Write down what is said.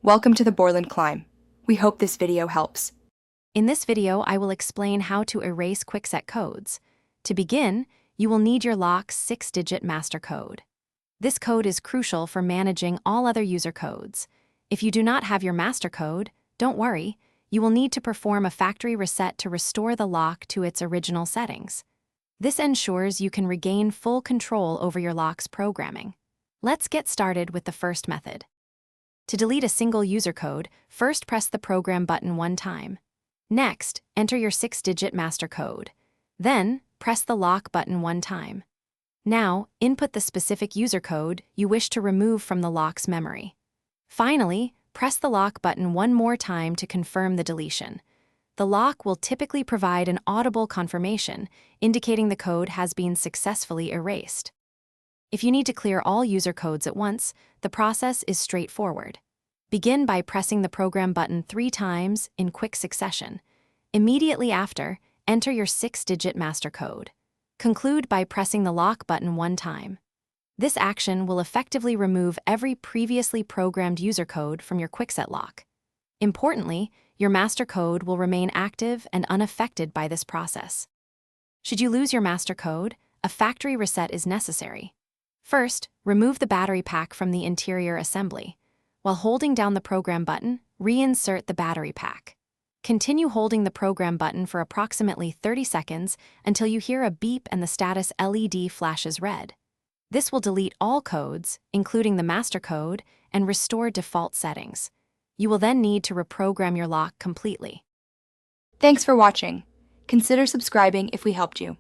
Welcome to the Borland Climb. We hope this video helps. In this video, I will explain how to erase Kwikset codes. To begin, you will need your lock's 6-digit master code. This code is crucial for managing all other user codes. If you do not have your master code, don't worry, you will need to perform a factory reset to restore the lock to its original settings. This ensures you can regain full control over your lock's programming. Let's get started with the first method. To delete a single user code, first press the program button one time. Next, enter your 6-digit master code. Then, press the lock button one time. Now, input the specific user code you wish to remove from the lock's memory. Finally, press the lock button one more time to confirm the deletion. The lock will typically provide an audible confirmation, indicating the code has been successfully erased. If you need to clear all user codes at once, the process is straightforward. Begin by pressing the program button 3 times in quick succession. Immediately after, enter your 6-digit master code. Conclude by pressing the lock button one time. This action will effectively remove every previously programmed user code from your Kwikset lock. Importantly, your master code will remain active and unaffected by this process. Should you lose your master code, a factory reset is necessary. First, remove the battery pack from the interior assembly. While holding down the program button, reinsert the battery pack. Continue holding the program button for approximately 30 seconds until you hear a beep and the status LED flashes red. This will delete all codes, including the master code, and restore default settings. You will then need to reprogram your lock completely. Thanks for watching. Consider subscribing if we helped you.